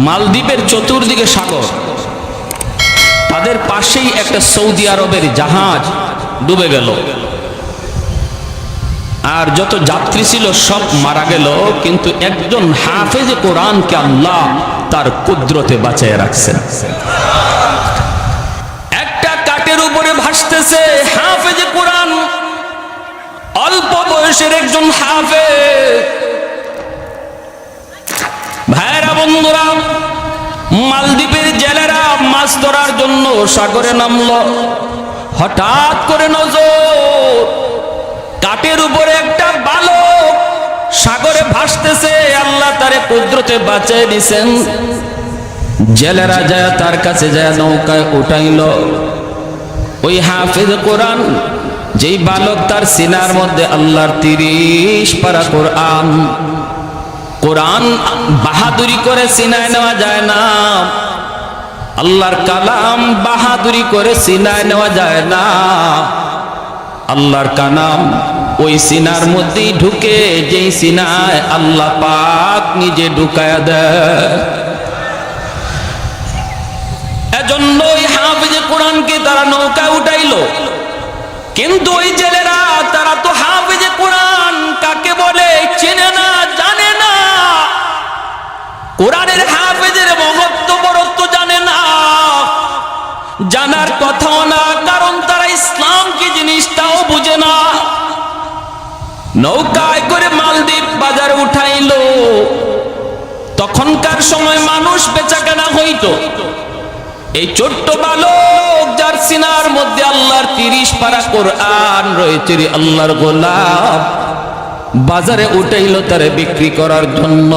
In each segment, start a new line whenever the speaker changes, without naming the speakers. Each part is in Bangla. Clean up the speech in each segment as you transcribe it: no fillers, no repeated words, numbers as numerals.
মালদ্বীপের চতুর্দিকে সাগর, তাদের পাশেই একটা সৌদি আরবের জাহাজ ডুবে গেল, আর যত যাত্রী ছিল সব মারা গেল, কিন্তু একজন হাফেজে কোরআনকে আল্লাহ তার কুদরতে বাঁচিয়ে রাখছেন। একটা কাঠের উপরে ভাসতেছে হাফেজে কোরআন, অল্প বয়সের একজন হাফেজ। ভাইরা বন্ধুরা, মালদ্বীপের জেলেরা মাছ ধরার জন্য সাগরে নামলো। হঠাৎ করে নজর, কাঠের উপরে একটা বালক সাগরে ভাসতেছে, আল্লাহ তারে কুদরতে বাঁচিয়ে দিয়েছেন। জেলেরা যায় তার কাছে যায়, নৌকায় উঠাইল। ওই হাফেজ কোরআন, যেই বালক, তার সিনার মধ্যে আল্লাহর 30 পারা কোরআন। কোরআন বাহাদুরি করে সিনায় নেওয়া যায় না, আল্লাহর কালাম বাহাদুরি করে সিনায় নেওয়া যায় না। আল্লাহর কালাম ওই সিনার মধ্যেই ঢুকে, যেই সিনায় আল্লাহ পাক নিজে ঢুকায়া দেয়। এজন্য ওই হাফেজে কোরআনকে তারা নৌকা উঠাইলো। কিন্তু ওই জেলেরা, তারা তো হাফেজে কোরআন কাকে বলে চেনে না, জানে না। কোরআনের হাফেজের মহত্ব বরত্ব জানে না, জানার কথাও না, কারণ তারা ইসলাম কি জিনিসটাও বুঝে না। নৌকায় করে মালদ্বীপ বাজারে উঠাইলো। তখনকার সময় মানুষ বেচাকেনা হইতো। এই ছোট্ট বালক, যার সিনার মধ্যে আল্লাহর 30 পারা কোরআন রয়েছে, আল্লাহর গোলাম, বাজারে উঠাইলো তারে বিক্রি করার জন্য।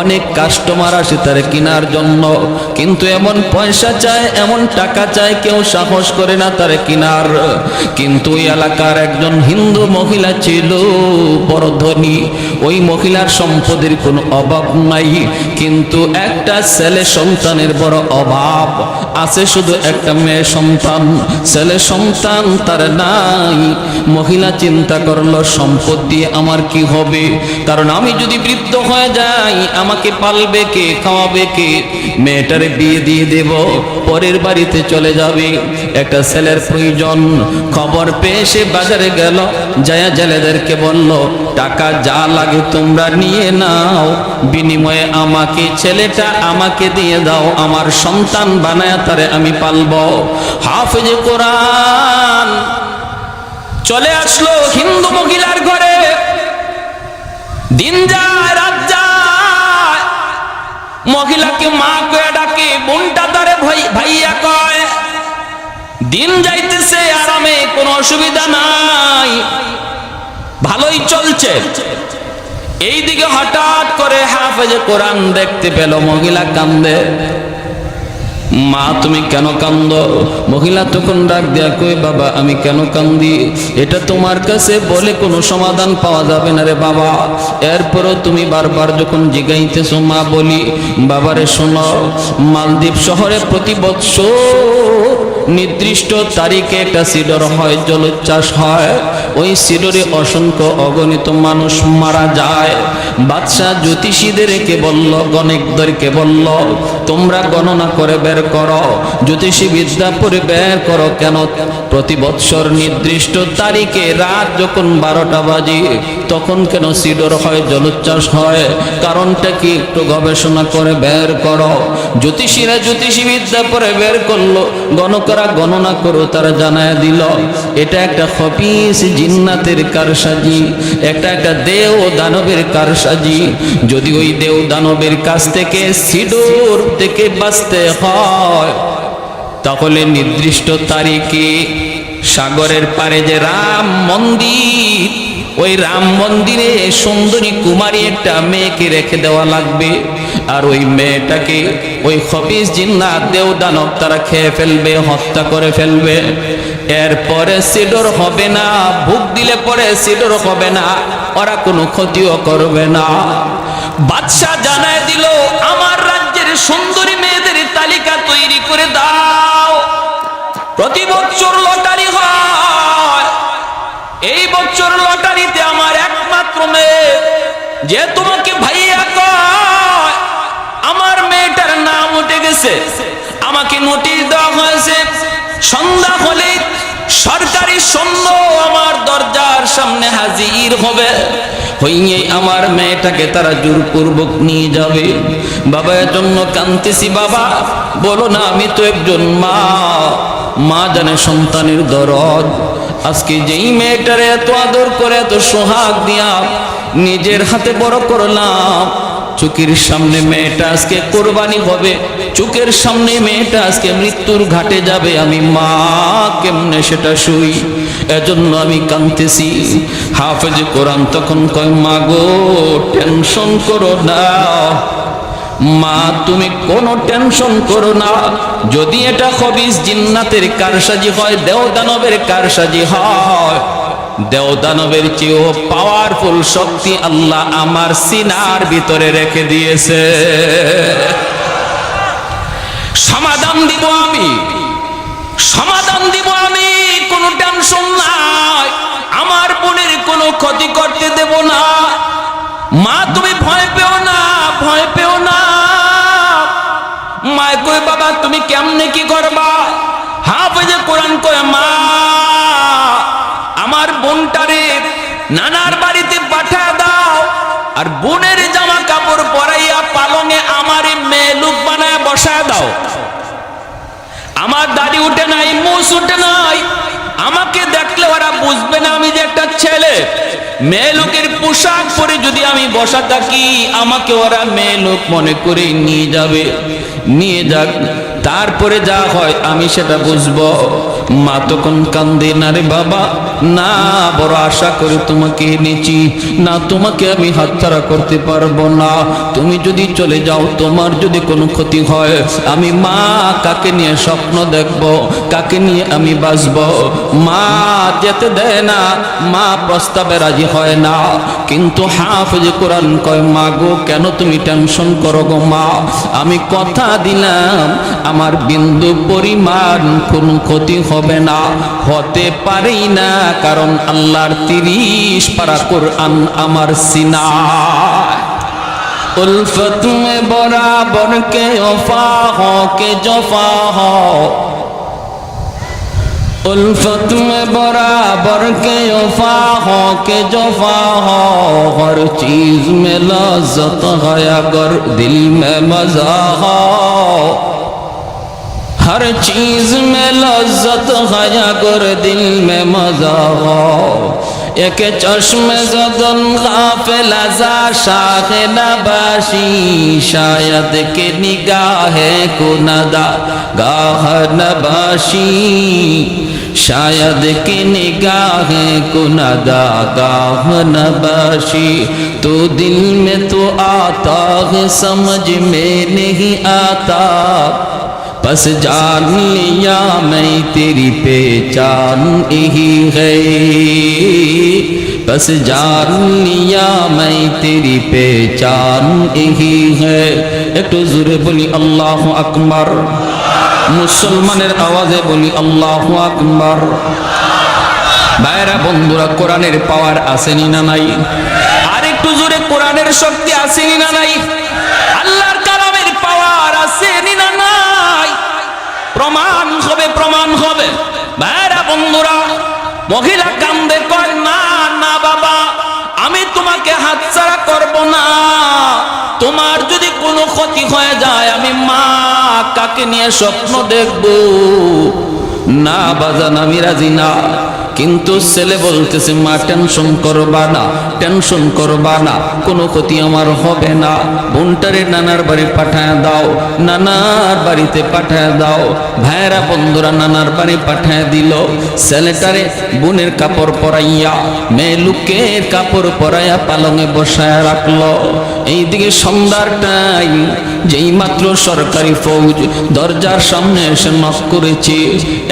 অনেক কাস্টমার আসে তারে কেনার জন্য, কিন্তু এমন পয়সা চায়, এমন টাকা চায়, কেউ সাহস করে না তারে কেনার। কিন্তু ওই এলাকার একজন হিন্দু মহিলা ছিল, বড় ধনী। ওই মহিলার সম্পদের কোনো অভাব নাই, কিন্তু একটা ছেলে সন্তানের বড় অভাব আছে, শুধু একটা মেয়ে সন্তান। ছেলে সন্তান তার নাই। মহিলা চিন্তা করলো, সম্পদ দিয়ে আমার কি হবে? কারণ আমি যদি বৃদ্ধ হয়ে যাই, আমাকে পালবে কে, খাওয়াবে কে? মেয়েটারে বিয়ে দিয়ে দেব, পরের বাড়িতে চলে যাবে। একটা ছেলের প্রয়োজন। খবর পেয়ে সে বাজারে গেল, যায় জেলেদেরকে বলল, টাকা যা লাগে তোমরা নিয়ে নাও, বিনিময়ে আমাকে, ছেলেটা আমাকে দিয়ে দাও, আমার সন্তান বানায় তারে আমি পালব। হাফেজে কোরআন চলে আসলো হিন্দু মহিলার ঘরে। দিন যায় রাত যায়, মহিলাকে মা কয়ে ডাকে, বোনটা তারে ভাইয়া কয়। দিন যাইতেছে আরামে, কোনো অসুবিধা নাই, ভালোই চলছে। এইদিকে হঠাৎ করে হাফেজে কোরআন দেখতে পেল মহিলা কান্দে। মা তুমি কেন কান্দো? মহিলা তখন ডাক দেয়া কই, বাবা আমি কেন কান্দি? এটা তোমার কাছে বলে কোনো সমাধান পাওয়া যাবে না রে বাবা। এরপরও তুমি বারবার যখন জিগাইতেছো, মা বলি, বাবারে শোনো, মালদ্বীপ শহরে প্রতি বৎসর নির্দিষ্ট তারিখে একটা সিডর হয়, জলোচ্ছ্বাস হয়। ওই সিডরে অসংখ্য অগণিত মানুষ মারা যায়। বাদশাহ জ্যোতিষীদেরকে বলল, গণিকদেরকে বলল, তোমরা গণনা করে বের করো, জ্যোতিষী বিদ্যা পড়ে বের করো, কেন প্রতি বৎসর নির্দিষ্ট তারিখে রাত যখন 12টা বাজে তখন কেন সিডর হয়, জলোচ্ছ্বাস হয়? কারণটা কি একটু গবেষণা করে বের করো। জ্যোতিষীরা জ্যোতিষী বিদ্যা পড়ে বের করলো, গণকরা গণনা করো, তারা জানায় দিল এটা একটা খবিস জিন্নাতের কারসাজি, একটা দেও দানবের কারসাজি। যদি ওই দেও দানবের কাছ থেকে সিডর থেকে বাঁচতে হয়, তাহলে নির্দিষ্ট তারিখে সাগরের পারে যে রাম মন্দির, ওই রাম মন্দিরে সুন্দরী কুমারী একটা মেয়েকে রেখে দেওয়া লাগবে। আর ওই মেয়েটাকে ওই খবিস জিন্নাত দেও দানব তারা খেয়ে ফেলবে, হত্যা করে ফেলবে। এরপরে সিডর হবে না, ভোগ দিলে পরে সিডর হবে না, ওরা কোনো ক্ষতিও করবে না। বাদশাহ জানায় দিল, আমার রাজ্যের সুন্দরী মেয়েদের তালিকা তৈরি করে দাও। প্রতি বছর লটারি হয়, এই বছর লটারিতে আমার একমাত্র মেয়ে, যে তোমাকে ভাইয়া কয়, আমার মেয়ে হয়ে গেছে, আমাকে নোটিশ দেওয়া হয়েছে সন্ধ্যা হলে সরকারি সৈন্য আমার দরজার সামনে হাজির হবে, হইয়ে আমার মেয়েটাকে তারা জোরপূর্বক নিয়ে যাবে। বাবা এজন্য কাঁদতেছি, বাবা বলো না আমি তো একজন মা, মা জানে সন্তানের দরদ। আজকে যেই মেয়েটারে এত আদর করে এত সোহাগ দিয়া নিজের হাতে বড় করলাম, চোখের সামনে মেয়েটা আজকে কোরবানি হবে, চোখের সামনে মেয়েটা আজকে মৃত্যুর ঘাটে যাবে, আমি মা কেমনে সেটা শুই? এজন্য আমি কাঁদতেছি। হাফেজ কোরআন তখন কয়, মা গো টেনশন করো না, মা তুমি কোনো টেনশন করো না, যদি এটা খবিস জিন্নাতের কারসাজি হয়, দেও দানবের কারসাজি হয়, দেও দানবের চেয়েও পাওয়ারফুল শক্তি আল্লাহ আমার সিনার ভিতরে রেখে দিয়েছে। সমাধান দিব আমি, সমাধান দিব আমি, কোনো টেনশন নাই, আমার বোনের কোনো ক্ষতি করতে দেব না। মা তুমি ভয় পেও না, ভয় পেও না। মা কই, বাবা তুমি কেমনে কি করবা? হাফেজে কোরআন কয়, মা আমার বোনটারে নানার বাড়িতে পাঠা দাও, আর বোনের জামা কাপড় পরাইয়া পালঙে আমার মেয়ে লোক বানায় বসায় দাও। আমার দাড়ি উঠে নাই, মুছ উঠে নাই, আমাকে দেখলে ওরা বুঝবে না আমি যে একটা ছেলে। মেয়ে লোকের পোশাক পরে যদি আমি বসা থাকি, আমাকে ওরা মেয়ে লোক মনে করে নিয়ে যাবে, নিয়ে যাক, তারপরে যা হয় আমি সেটা বুঝবো। মা তখন কান্দে, না রে বাবা না, বড় আশা করে তোমাকে এনেছি, না তোমাকে আমি হাতছাড়া করতে পারবো না, তুমি যদি চলে যাও, তোমার যদি কোনো ক্ষতি হয়, আমি মা কাকে নিয়ে স্বপ্ন দেখব, কাকে নিয়ে আমি বাঁচবো? মা যেতে দেয় না, মা প্রস্তাবে রাজি হয় না। কিন্তু হাফেজ কোরআন কয়, মা গো কেন তুমি টেনশন করো গো মা, আমি কথা দিলাম আমার বিন্দু পরিমাণ কোনো ক্ষতি হবে না, হতে পারেই না, কারণ আল্লাহর 30 পারা কোরআন আমার সিনায়। উলফত মে বরাবর কে ওফা হো কে জফা হো, उल्फत में बराबर के वफा हो के जफा हो, हर चीज में लज्जत है अगर दिल में मजा हो, हर चीज में लज्जत है अगर दिल में मजा हो, एक चश्मे ज़दन गाफिल अज़ा शाख नबाशी, शायद के निगाहे कुनदा गाह नबाशी, शायद के निगाहे कुनदा गाह नबाशी, तो दिल में तो आता है समझ में नहीं आता, बस जान लिया मैं तेरी पहचान यही है, बस जान लिया मैं तेरी पहचान यही है। एक तो जोरे बोली अल्लाह अकबर, मुसलमानेर आवाजे बोली अल्लाह अकबर। भाइरा बंधुरा কোরআনের পাওয়ার আসেনি না নাই? আর একটু জোরে কোরআনের শক্তি আসেনি না নাই? আল্লাহর কালামের পাওয়ার আসেনি না নাই? প্রমাণ হবে, প্রমাণ হবে। ভাইরা বন্ধুরা, মহিলা কান্দে কয়, না না বাবা আমি তোমাকে হাতছাড়া করব না, তোমার যদি কোনো ক্ষতি হয়ে যায় আমি মা কাকে নিয়ে স্বপ্ন দেখব? না বাজান আমি রাজি না। কিন্তু ছেলে বলতেছে, মা টেনশন করবা না, টেনশন করবা না, কোনো ক্ষতি আমার হবে না, বোনটারে নানার বাড়ি পাঠায় দাও, নানার বাড়িতে পাঠায় দাও। ভাইরা বন্ধুরা নানার বাড়ি পাঠায় দিল। ছেলেটারে বোনের কাপড় পরাইয়া, মেয়ে লোকের কাপড় পরাইয়া পালঙে বসায় রাখলো। এইদিকে সন্ধ্যার টাইম, যেই মাত্র সরকারি ফৌজ দরজার সামনে এসে নক করেছে,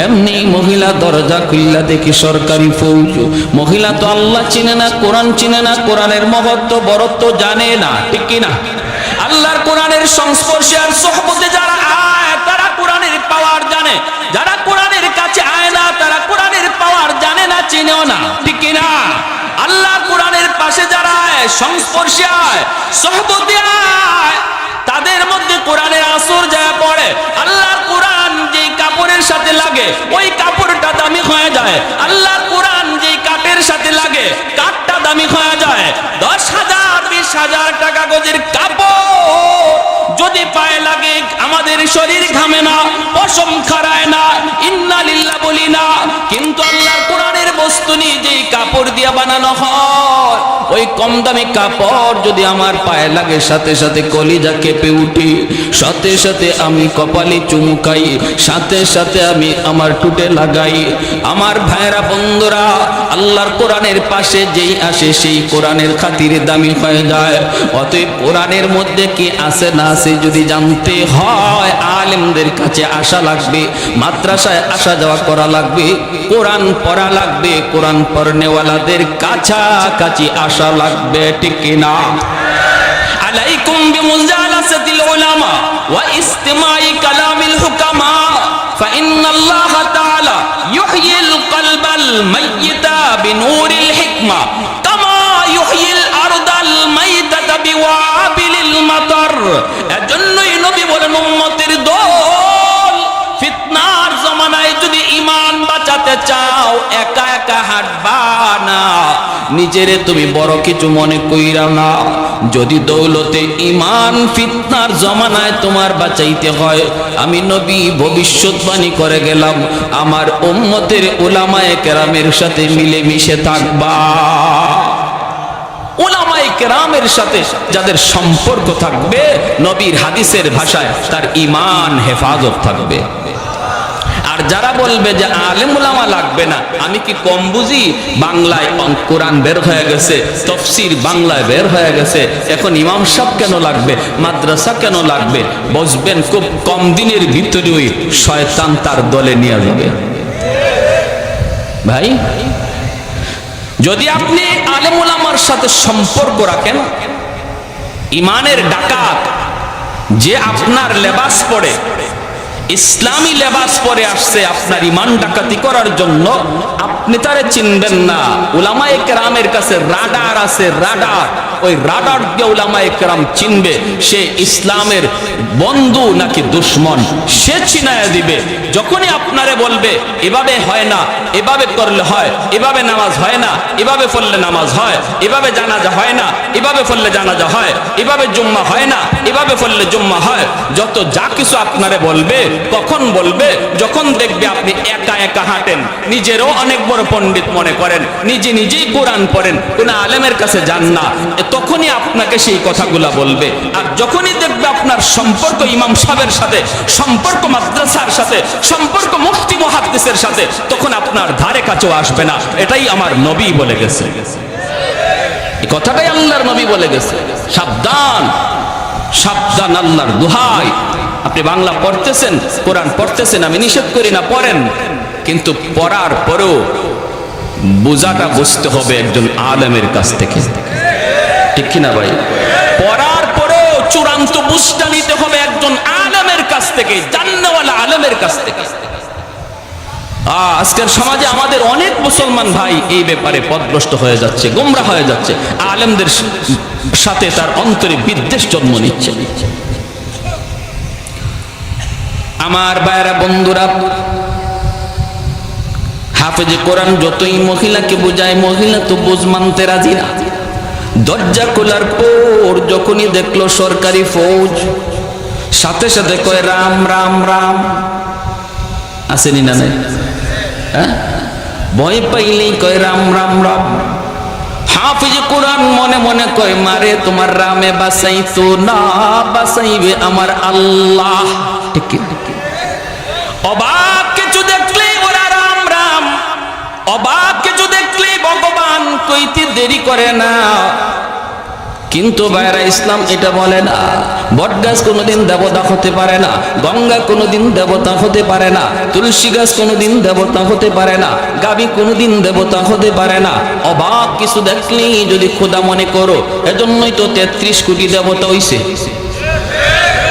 এমনি মহিলা দরজা খুললা দেখি সরকারি ফৌজ। মহিলা তো আল্লাহ চিনে না, কোরআন চিনে না, কোরআনের মহত্ব বরত্ব জানে না, ঠিক কিনা? আল্লাহর কোরআনের সংস্পর্শে আর সোহবতে যারা আয় তারা কোরআনের পাওয়ার জানে, যারা কোরআনের কাছে আয় না তারা কোরআনের পাওয়ার জানে না, চিনেও না, ঠিক কিনা? আল্লাহ কোরআনের পাশে যারা আয়, সংস্পর্শে আয়, সোহবতে আয়, তাদের মধ্যে কোরআনের আসর যায় পড়ে। লাগে ওই কাপড়টা দামি হয়ে যায়। আল্লাহর কোরআন যেই কাঠের সাথে লাগে কাঠটা দামি হয়ে যায়। 10,000 20,000 টাকা গজের কাপড় যদি পায়ে লাগে আমাদের শরীর ঘামে না, পশম খাড়ায় না, ইন্না লিল্লাহ বলি না। কিন্তু আল্লাহর কোরআনের বস্তু নিয়ে যেই কাপড় দিয়ে বানানো হয় ওই কম দামি কাপড় যদি আমার পায়ে লাগে সাথে সাথে কলিজা কেঁপে উঠি, সাথে সাথে আমি কপালে চুমুকাই, সাথে সাথে আমি আমার টুটে লাগাই। আমার ভাইরা বন্ধুরা, আল্লাহর কোরআনের পাশে যেই আসে সেই কোরআনের খাতিরে দামি হয়ে যায়। অতএব কোরআনের মধ্যে কি আছে না আছে যদি জানতে হয় আলেমদের কাছে আসা লাগবে, মাদ্রাসায় আসা যাওয়া করা লাগবে, কোরআন পড়া লাগবে, কোরআন পড়নেওয়ালাদের কাছাকাছি আসা লাগবে, ঠিক কিনা? আলাইকুম বিমুজালাসাতিল উলামা ওয়া ইস্তিমাই কালামিল হুকামা ফাইন্নাল্লাহা তাআলা ইউহয়িল কলবাল মাইয়িতা বিনূরিল হিকমা কামা ইউহয়িল আরদাল মাইতাতা বিওয়াবিলিল মাতার। এজন্যই নবী বলেন উম্মতের দল, ফিতনার জমানায় যদি ঈমান বাঁচাতে চাও একা একা হাঁটবা না, নিজেরে তুমি বড় কিছু মনে কইরা না। যদি দৌলতে ঈমান ফিতনার জমানায় তোমার বাঁচাইতে হয়, আমি নবী ভবিষ্যৎবাণী করে গেলাম আমার উম্মতের উলামায়ে কেরামের সাথে মিলেমিশে থাকবা। উলামায়ে কেরামের সাথে যাদের সম্পর্ক থাকবে নবীর হাদিসের ভাষায় তার ঈমান হেফাজত থাকবে। আর যারা বলবে যে আলেম উলামা লাগবে না, আমি কি কম বুঝি? বাংলায় কোরআন বের হয়ে গেছে, তাফসীর বাংলায় বের হয়ে গেছে, এখন ইমাম সাহেব কেন লাগবে, মাদ্রাসা কেন লাগবে? বুঝবেন খুব কম দিনের ভিতরেই শয়তান তার দলে নিয়ে যাবে। ভাই, যদি আপনি আলেম উলামার সাথে সম্পর্ক রাখেন, ইমানের ডাকাত যে আপনার লেবাস পরে, ইসলামী লেবাস পরে আসছে আপনার ইমান ডাকাতি করার জন্য, আপনি তারে চিনবেন না। উলামায়ে কেরামের কাছে রাডার আছে, রাডার। ওই রাডার দিয়ে উলামায়ে কেরাম চিনবে সে ইসলামের বন্ধু নাকি দুশমন, সে চিনায়া দিবে। যখনই আপনারে বলবে এভাবে হয় না, এভাবে করলে হয়, এভাবে নামাজ হয় না, এভাবে পড়লে নামাজ হয়, এভাবে জানাজা হয় না, এভাবে পড়লে জানাজা হয়, এভাবে জুম্মা হয় না, এভাবে পড়লে জুম্মা হয়, যত যা কিছু আপনারে বলবে, কখন বলবে? যখন দেখবে আপনি একা একা হাঁটেন, নিজেরও অনেক বড় পণ্ডিত মনে করেন, নিজে নিজেই কোরআন পড়েন, কোন আলেমের কাছে যান না, তখনই আপনাকে সেই কথাগুলা বলবে। আর যখনই দেখবে আপনার সম্পর্ক ইমাম সাহেবের সাথে, সম্পর্ক মাদ্রাসার সাথে, সম্পর্ক মুফতি মুহাদ্দিসের সাথে, তখন আপনার ধারে কাছেও আসবে না। এটাই আমার নবী বলে গেছে, এই কথাটাই আল্লাহর নবী বলে গেছে। সাবধান, সাবধান, আল্লাহর দোহাই। আপনি বাংলা পড়তেছেন, কোরআন পড়তেছেন, আমি নিষেধ করি না, পড়েন, কিন্তু পড়ার পরেও বোঝাটা বুঝতে হবে একজন আলেমের কাছ থেকে, ঠিক কিনা ভাই? পড়ার পরেও চূড়ান্ত বুঝটা নিতে হবে একজন আলেমের কাছ থেকে, জান্নাওয়ালা আলেমের কাছ থেকে। আজকের সমাজে আমাদের অনেক মুসলমান ভাই এই ব্যাপারে পথভ্রষ্ট হয়ে যাচ্ছে, গোমরা হয়ে যাচ্ছে, আলেমদের সাথে তার অন্তরে বিদ্বেষ জন্ম নিচ্ছে। আমার ভাইরা বন্ধুরা, হাফেজে কোরআন যতই মহিলাকে বোঝায়, মহিলা তো বুঝ মানতে রাজি না। দরজা খোলার পর যখনই দেখলো সরকারি ফৌজ, সাথে সাথে কয় রাম রাম রাম। আসেনি না? হ্যাঁ, ভয় পাইলেই কয় রাম রাম রাম। হাফেজে কোরআন মনে মনে কয় মারে তোমার রামে বাঁচাইতো না, বাঁচাইবে আমার আল্লাহ। ঠিক ঠিক। অবাক কিছু দেখলে ওরা রাম রাম, অবাক কিছু দেখলে ভগবান কইতে দেরি করে না। কিন্তু ভাইরা, ইসলাম এটা বলে না। বটগাছ কোনোদিন দেবতা হতে পারে না, গঙ্গা কোনোদিন দেবতা হতে পারে না, তুলসী গাছ কোনোদিন দেবতা হতে পারে না, গাভী কোনোদিন দেবতা হতে পারে না। অবাক কিছু দেখলেই যদি খোদা মনে করো, এজন্যই তো 33 কোটি দেবতা হইছে।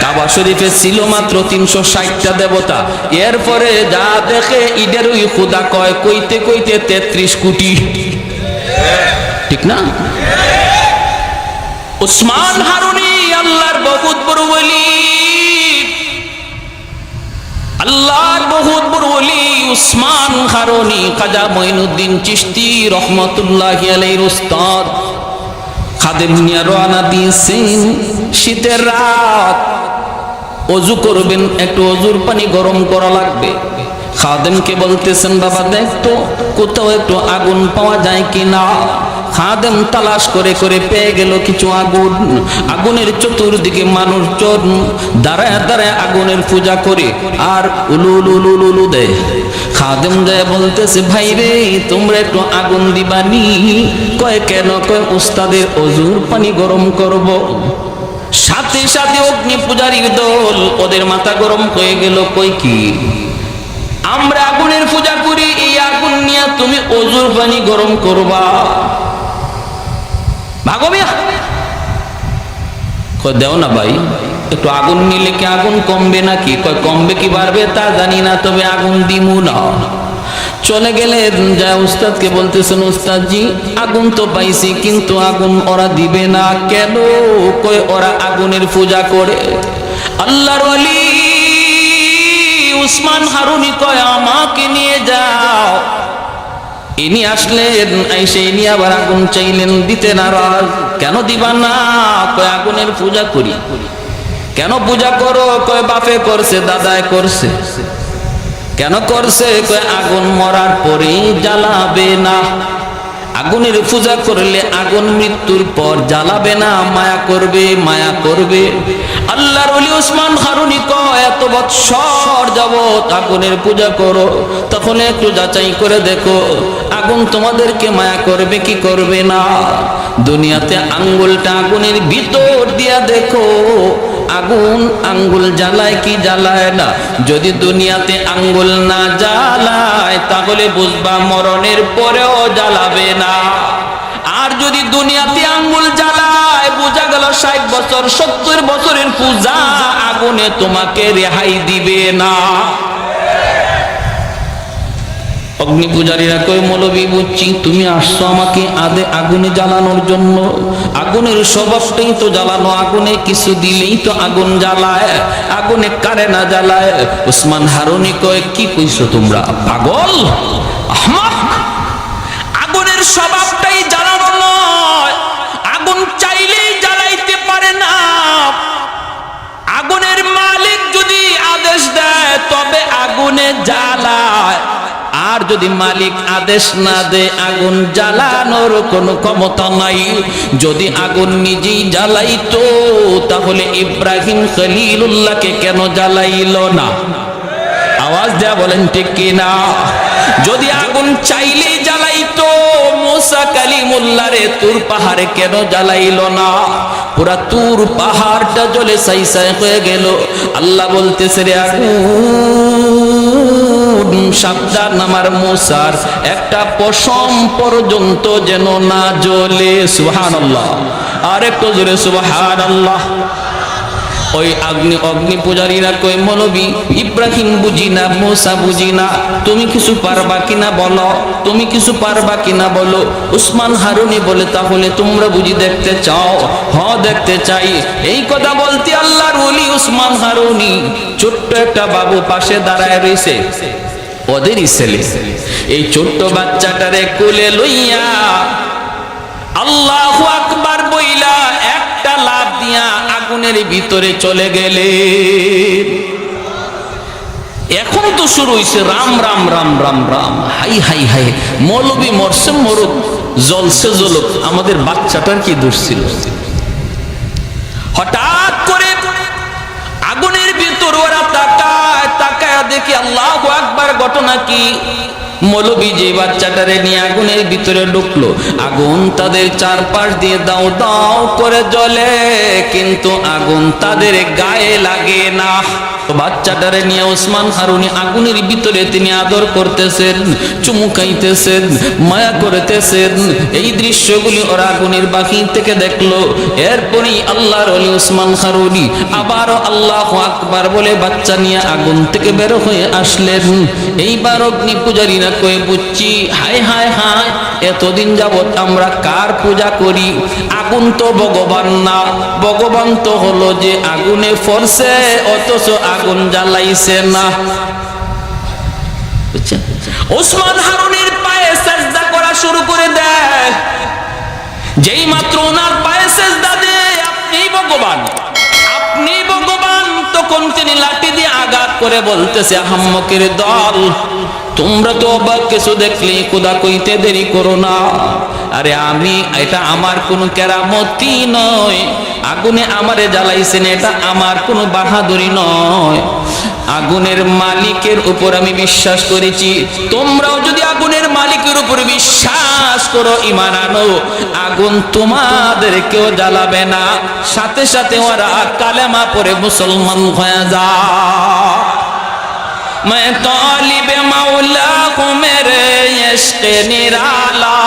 কাবা শরীফে ছিল মাত্র 360টা দেবতা, এরপরে যা দেখে ইডেরই খোদা কয়, কইতে কইতে 33 কোটি। ঠিক না? উসমান হারুনি আল্লাহর বহুত বড় ওলি, আল্লাহর বহুত বড় ওলি উসমান হারুনি খাজা মঈনুদ্দিন চিশতি রহমতুল্লাহি আলাইহির উস্তাদ খাদেম নিয়ে রওনা দিয়েছেন। শীতের রাত, ওযু করবেন, একটু ওযুর পানি গরম করা লাগবে। খাদেমকে বলতেছেন, বাবা দেখ তো কোথাও একটু আগুন পাওয়া যায় কিনা। খাদেম তালাশ করে করে পেয়ে গেল কিছু আগুন। আগুনের চতুর্দিকে মানুষজন দাঁড়ায় দাঁড়ায় আগুনের পূজা করে আর উলু উলু উলু উলু দেয়। খাদেম যায় বলতেছে, ভাই রে তোমরা একটু আগুন দিবানি? কয় কেন? কয় উস্তাদের ওযুর পানি গরম করব। সাথে সাথে অগ্নি পূজারীর দল, ওদের মাথা গরম হয়ে গেল। কই কি আমরা আগুনের পূজা করি, এই আগুন নিয়ে তুমি ওযুর পানি গরম করবা? ভাগো মিয়া। কয় দেও না ভাই, একটু আগুন নিলে কি আগুন কমবে নাকি? কয় কমবে কি বাড়বে তা জানি না, তবে আগুন দিমু না। চলে গেলেন, যা উস্তাদকে বলতেছেন, উস্তাদজি আগুন তো পাইছি কিন্তু আগুন ওরা দিবে না কেন? কয় ওরা আগুনের পূজা করে। আল্লাহর ওলি উসমান হারুনি কয় আমাকে নিয়ে যাও। ইনি আসলেন, আইসে ইনি আবার আগুন চাইলেন, দিতে নারাজ। কেন দিবা না? কয় আগুনের পূজা করি। কেন পূজা করো? কয় বাপে করছে, দাদায় করছে। কেন করছে? কয় আগুন মরার পরে জ্বালাবে না। আগুনের পূজা করলে আগুন মৃত্যুর পর জ্বালাবে না, মায়া করবে, মায়া করবে। আল্লাহর ওলি উসমান হারুনি কয় এত বৎসর যাবত আগুনের পূজা করো, তখন একটু যাচাই করে দেখো আগুন তোমাদেরকে মায়া করবে কি করবে না। দুনিয়াতে আঙ্গুলটা আগুনের ভিতর দিয়া দেখো, আগুন আঙ্গুল জ্বালায় কি জ্বালায় না। যদি দুনিয়াতে আঙ্গুল না জ্বালায় তাহলে বুঝবা মরণের পরেও জ্বালাবে না। আর যদি দুনিয়াতে আঙ্গুল জ্বালায়, বোঝা গেল 60 বছর 70 বছরের পূজা আগুনে তোমাকে রেহাই দিবে না। অগ্নি পূজারীরা কয় মৌলবী বুঝছি তুমি আসছো আমাকে আগুনে জ্বালানোর জন্য। আগুনের স্বভাবটাই তো জ্বালানো, আগুনে কিছু দিলেই তো আগুন জ্বালায়, আগুনে কারে না জ্বালায়। উসমান হারুনি কয় কি কইছো তোমরা পাগল আহমাক? আগুনের স্বভাবটাই জ্বালানো নয়, আগুন চাইলেই জ্বালাইতে পারে না। আগুনের মালিক যদি আদেশ দেয় তবে আগুনে জ্বালায়, আর যদি মালিক আদেশ না দেয় আগুন জ্বালানোর কোনো ক্ষমতা নাই। যদি আগুন নিজেই জ্বালাইতো তাহলে ইব্রাহিম খলিলুল্লাহকে কেন জ্বালাইল না? আওয়াজ দেয়া বলেন ঠিক কিনা? যদি আগুন চাইলেই জ্বালাইতো মুসা কালিমুল্লাহরে তুর পাহাড়ে কেন জ্বালাইল না? পুরা তুর পাহাড়টা জ্বলে ছাই হয়ে গেল। আল্লাহ বলতেছে রে আগুন সাবধান, আমার মুসার একটা পশম পর্যন্ত যেন না জ্বলে। সুবহানাল্লাহ, আর একটু জোরে সুবহানাল্লাহ। ওই অগ্নি পূজারীরা কই মৌলবী ইব্রাহিম বুঝি না, মুসা বুঝি না, তুমি কিছু পারবা কিনা বলো, তুমি কিছু পারবা কিনা বলো। উসমান হারুনি বলে তাহলে তোমরা বুঝি দেখতে চাও? হ দেখতে চাই। এই কথা বলতে আল্লাহর ওলি উসমান হারুনি ছোট্ট একটা বাবু পাশে দাঁড়ায় রয়েছে, ওদেরই ছেলে। এই ছোট্ট বাচ্চাটারে কোলে লইয়া আল্লাহু আকবার বইলা একটা লাফ দিয়া আগুনের ভিতরে চলে গেলে। এখন তো শুরু হইছে Ram Ram Ram Ram Ram, high high high, মৌলবী মরছে মরুক, জ্বলছে জ্বলুক, আমাদের বাচ্চাটার কি দোষ ছিল? হঠাৎ করে আগুনের ভিতর ওরা তাকায়, তাকায় দেখি আল্লাহু আকবার, ঘটনা কি? মৌলবী যে বাচ্চাটারে নিয়ে আগুনের ভিতরে ঢুকলো, আগুন তাদের চারপাশ দিয়ে দাও দাও করে জ্বলে, কিন্তু আগুন তাদের গায়ে লাগে না। বাচ্চাটারে নিয়ে উসমান হারুনি আগুনের ভিতরে তিনি আদর করতেছেন, চুমুকাইতেছেন, মায়া করতেছেন। এই দৃশ্যগুলি ওরা আগুনের বাকি থেকে দেখলো। এরপরই আল্লাহর ওলি উসমান হারুনি আবারও আল্লাহু আকবার বলে বাচ্চা নিয়ে আগুন থেকে বের হয়ে আসলেন। এইবার অগ্নি পূজারীরা কয়ে বুঝছি, হায় হায় হায়, এতদিন যাবৎ আমরা কার পূজা করি? আগুন তো ভগবান না, ভগবান তো হলো যে আগুনে ফরছে অথচ আগুন জ্বালাইছে না। বুঝছেন? ওসমান হারুনের পায়ে সেজদা করা শুরু করে দেয়। যেই মাত্র ওনার পায়ে সেজদা দেয়, আপনিই ভগবান, আপনি ভগবান, তখন তিনি লাঠি দিয়ে আঘাত করে বলতেছে, আহাম্মকের দল, তোমরা তো অবাক কিছু দেখলে খোদা কইতে দেরি করো না। আরে আমি, এটা আমার কোনো কেরামতি নয়, আগুনে আমারে জ্বালাইছেন, এটা আমার কোনো বাহাদুরি নয়, আগুনের মালিকের উপর আমি বিশ্বাস করেছি। তোমরাও যদি আগুনের মালিকের উপর বিশ্বাস করো, ঈমান আনো, আগুন তোমাদেরকেও জ্বালাবে না। সাথে সাথে ওরা কালেমা পড়ে মুসলমান হয়ে যায়। मैं तालिब मौला हूँ मेरे इश्क़ निराला,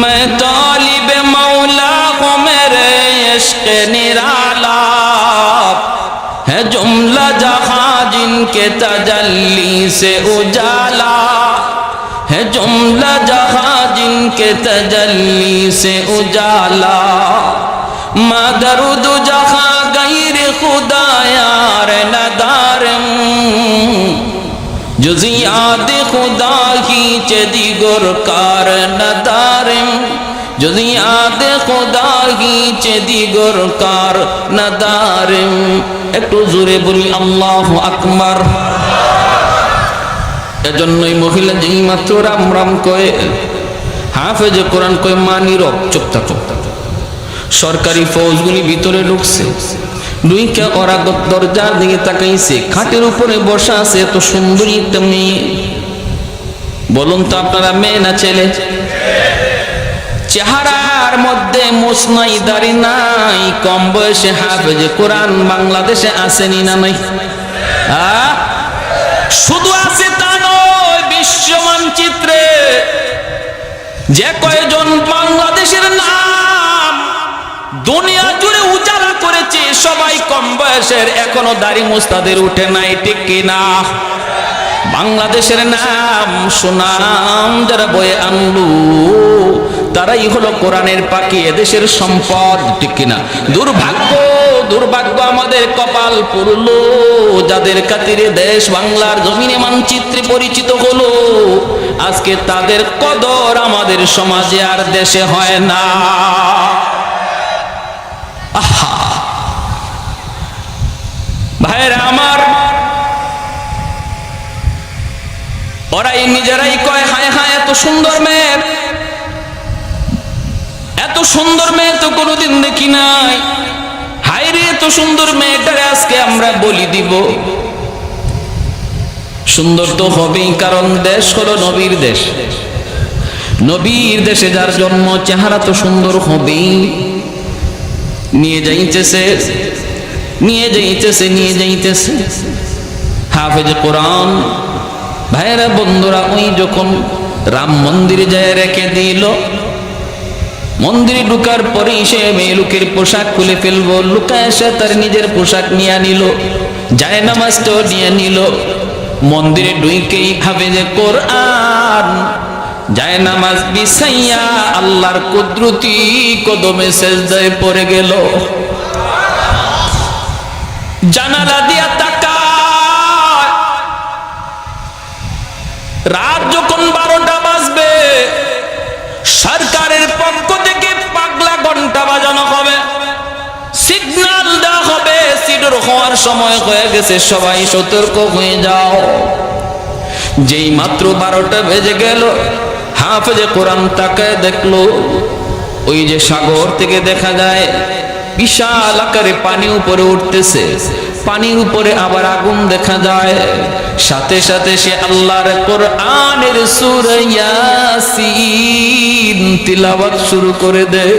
मैं तालिब मौला हूँ मेरे इश्क़ निराला, है जुमला जहाँ जिनके तजल्ली से उजाला, है जुमला जहाँ जिनके तजल्ली से उजाला, मदरुद जहाँ गैर खुदा यार नदारम, जुज़ियात खुदा ही चदिगुर कार नदारम, जुज़ियात खुदा ही चदिगुर कार नदारम। একটু জোরে বলি আল্লাহু আকবার। এজন্যই মহিলা যেই মাত্র রাম রাম কয়ে, হাফেজ কোরআন কয়ে, মা নীরব, চুপ থাকো। সরকারি ফৌজগুলি ভিতরে ঢুকছে, দুইটা ওরা দরজার দিকে তাকাইছে, খাটের উপরে বসা আছে এত সুন্দরী একটা মেয়ে। বলুন তো আপনারা, মেয়ে না ছেলে? চেহারার মধ্যে মোছ নাই, দাড়ি নাই, কম বয়সে হাফেজ কোরআন বাংলাদেশে আসেনি না নাই? শুধু আছে তা নয়, বিশ্ব মানচিত্রে যে কয়জন বাংলাদেশের নাম দুনিয়া জুড়ে উজালা করেছে, সবাই কম বয়সের, এখনো দাড়ি মুস্তাদের উঠে নাই, ঠিক কিনা? বাংলাদেশের নাম সুনাম যারা বয়ে আনলো, তারাই হলো কোরআনের পাখি, এদেশের সম্পদ, ঠিক কিনা? দুর্ভাগ্য, দুর্ভাগ্য আমাদের কপাল পুরলো, যাদের খাতিরে দেশ বাংলার জমিনে মানচিত্রে পরিচিত হলো, আজকে তাদের কদর আমাদের সমাজে আর দেশে হয় না। আহা ভাইরা আমার, ওরাই নিজেরাই কয়, হায় হায় এত সুন্দর মেয়ে, এত সুন্দর মেয়ে তো কোনোদিন দেখি নাই, হায় রে এত সুন্দর মেয়েটারে আজকে আমরা বলি দিব। সুন্দর তো হবেই, কারণ দেশ হলো নবীর দেশ, নবীর দেশে যার জন্ম, চেহারা তো সুন্দর হবেই। নিয়ে যাইতেছে, নিয়ে যাইতেছে, নিয়ে যাইতেছে হাফেজ কোরআন। ভাইরা বন্ধুরা, ওই যখন রাম মন্দিরে যায় রেখে দিল, মন্দিরে ঢুকার পরে সে মেয়ে লোকের পোশাক খুলে ফেলবো, লুকায় এসে তার নিজের পোশাক নিয়ে নিল, যায় নামাজটাও নিয়ে নিল। মন্দিরে ঢুকেই হাফেজ কোরআন যায় নামাজ বিছাইয়া আল্লাহর কুদরতি কদমে সেজদায় পড়ে গেল। জানালা দিয়া তাকায়, রাত যখন 12টা বাজবে, সরকারের পক্ষ থেকে পাগলা ঘন্টা বাজানো হবে, সিগন্যাল দেওয়া হবে, সিডর হওয়ার সময় হয়ে গেছে, সবাই সতর্ক হয়ে যাও। যেই মাত্র 12টা বেজে গেল, হাফেজে কোরআন তাকায় দেখলো, ওই যে সাগর থেকে দেখা যায় বিশাল আকারে পানি উপরে উঠতেছে, পানির উপরে আবার আগুন দেখা যায়। সাথে সাথে সে আল্লাহর কোরআনের সূরা ইয়াসিন তিলাওয়াত শুরু করে দেয়।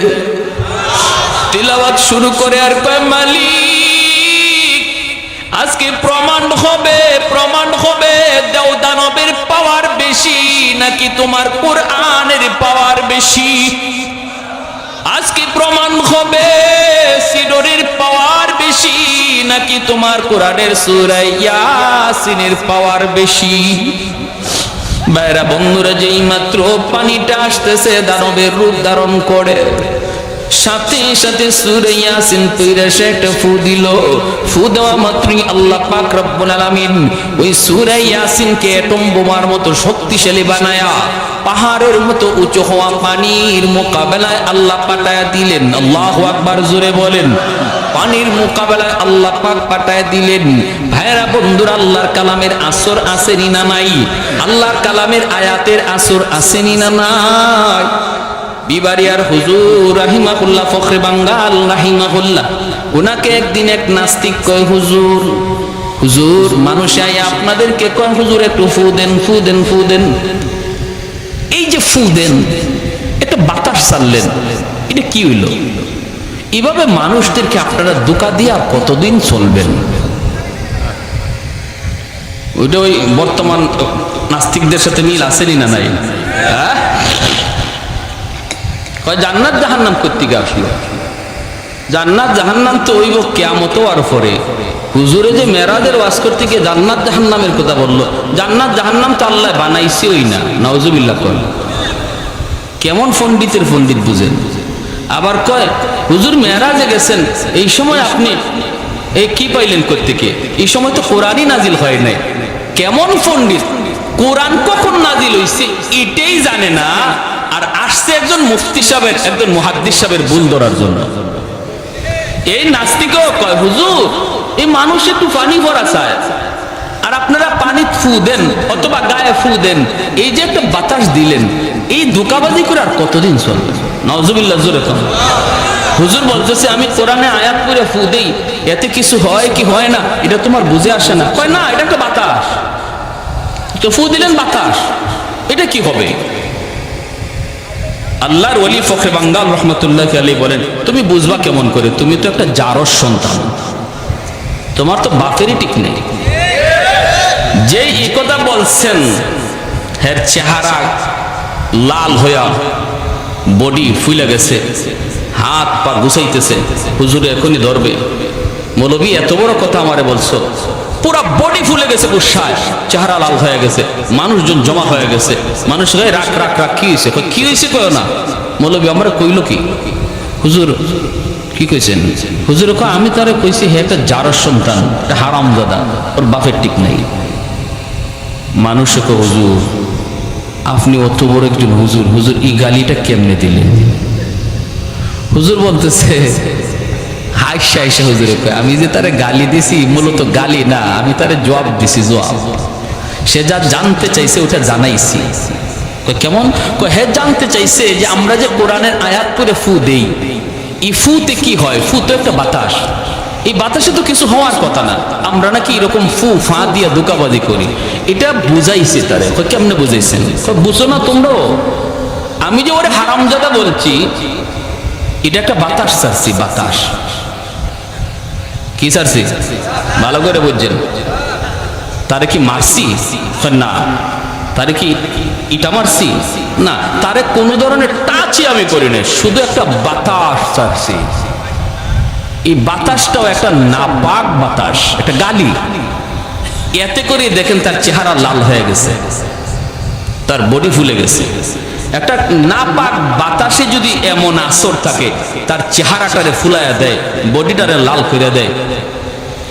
তিলাওয়াত শুরু করে আর কয়, মালিক আজকে প্রমাণ হবে, প্রমাণ হবে দেওদানবের পাওয়ার বেশি নাকি তোমার কোরআনের পাওয়ার বেশি। আজকে প্রমাণ হবে সিডরের পাওয়ার বেশি নাকি তোমার কোরআনের সূরা ইয়াসিনের পাওয়ার বেশি। ভাইরা বন্ধুরা, যেই মাত্র পানিটা আসতেছে দানবের রূপ ধারণ করে, সাথে সাথে সূরা ইয়াসিন পড়ে সে একটা ফু দিল। ফু দেওয়া মাত্রই আল্লাহ পাক রব্বুল আলামিন ওই সূরা ইয়াসিনকে অ্যাটম বোমার মতো শক্তিশালী বানায়া পাহাড়ের মতো উঁচু হওয়া পানির মোকাবেলায় আল্লাহ পাঠায়া দিলেন। আল্লাহু আকবার, জোরে বলেন। পানির মোকাবেলায় আল্লাহ পাক পাঠায়া দিলেন। ভাইরা বন্ধুরা, আল্লাহর কালামের আসর আসেনি না নাই? আল্লাহর কালামের আয়াতের আসর আসেনি না নাই? বিবারিয়ার হুজুর রাহিমাহুল্লাহ, ফখরে বাঙ্গাল রাহিমাহুল্লাহ, ওনাকে একদিন এক নাস্তিক কয়, হুজুর হুজুর মানুষে আইয়া আপনাদেরকে কয়, হুজুর একটু ফু দেন, ফু দেন, ফু দেন। এই যে ফু দেন, একটা বাতাস ছাড়লেন, এটা কি হইল? এভাবে মানুষদেরকে আপনারা ধোঁকা দিয়া কতদিন চলবেন? ওইটা ওই বর্তমান নাস্তিকদের সাথে মিল আসেনি না নাই? হ্যাঁ, জান্নাত জাহান্নাম কোত্থেকে আসলো? জান্নাত জাহান্নাম তো হইব কিয়ামত আর পরে। হুজুরে যে মেরাজের ওয়াজ করতে গিয়ে জান্নাত জাহান্নামের কথা বললো, জান্নাত জাহান্নাম তো আল্লাহ বানাইছে ওই না, নাউজুবিল্লাহ। কয় কেমন পণ্ডিতের পণ্ডিত বুঝেন। আবার কয় হুজুর মেরাজে গেছেন, এই সময় আপনি এই কি পাইলেন কোত্থেকে? এই সময় তো কোরআনই নাজিল হয় নাই। কেমন পণ্ডিত! কোরআন কখন নাজিল হইছে এটাই জানে না, আর আসছে একজন মুফতি সাহেবের, একজন মুহাদ্দিস সাহেবের ভুল ধরার জন্য। এই নাস্তিকও কয়, হুজুর এই মানুষ একটু পানি ভরা চায়, আর আপনারা পানি ফু দেন অথবা গায়ে ফু দেন, এই যে একটা বাতাস দিলেন, এই ধোঁকাবাজি করে আর কতদিন চলবে? নাউজুবিল্লাহ, জোরে কম। হুজুর বলতেছে আমি কোরআনে আয়াত করে ফু দেই, এতে কিছু হয় কি হয় না এটা তোমার বুঝে আসে না। কয় না, এটা একটা বাতাস, তো ফু দিলেন বাতাস, এটা কি হবে? আল্লাহর ওলি ফখরে বাঙ্গাল রহমতুল্লাহ আলাইহি বলেন, তুমি বুঝবা কেমন করে? তুমি তো একটা জারজ সন্তান, তোমার তো বাপেরই ঠিক নেই। যে এই কথা বলছেন, হের চেহারা লাল হইয়া বডি ফুলে গেছে, হাত পা গুছাইতেছে, হুজুরে এখনই ধরবে। মৌলভী এত বড় কথা আমারে বলছো? পুরা বডি ফুলে গেছে, গুসায় চেহারা লাল হয়ে গেছে, মানুষজন জমা হয়ে গেছে। মানুষ রাখ রাখ রাখ, কি হয়েছে? কি হয়েছে কয় না। মৌলভী আমরা কইল কি? হুজুর কি কইছেন? হুজুর কয় আমি তারে কইছি হে একটা জারজ সন্তান, একটা হারামজাদা, ওর বাপের ঠিক নাই। মানুষে কয় হুজুর আপনি অত বড় একজন হুজুর, হুজুর এই গালিটা কেমনে দিলেন? হুজুর বলতেছে হাইসা হাইসা হুজুরে কয়, আমি যে তারে গালি দিছি মূলত গালি না, আমি তারে জবাব দিছি, জবাব। সে যা জানতে চাইছে ওটা জানাইছি। কেমন? হে জানতে চাইছে যে আমরা যে কোরআনের আয়াত পড়ে ফু দেই, এই ফুতে কি হয়? ফু তো একটা বাতাস, এই বাতাসে তো কিছু হওয়ার কথা না, আমরা নাকি এরকম ফু ফা দিয়া ধোঁকাবাজি করি। এটা বুঝাইছে তারে। কেমনে বুঝাইছেন? বুঝো না তোমরাও? আমি যে ওরে হারামজাদা বলছি, এটা একটা বাতাস ছাড়ছি, বাতাস। কি ছাড়ছি? ভালো করে বুঝছেন? তারে কি মারছি? না। তারে কি ইটা মারছি? না। তারে কোনো ধরনের টাচই আমি করি না, শুধু একটা বাতাস ছাড়ছি। এই বাতাসটাও একটা নাপাক বাতাস, একটা গালি। এতে করে দেখেন তার চেহারা লাল হয়ে গেছে, তার বডি ফুলে গেছে। একটা নাপাক বাতাসে যদি এমন আসর থাকে, তার চেহারাটারে ফুলাইয়া দেয়, বডিটারে লাল করে দেয়।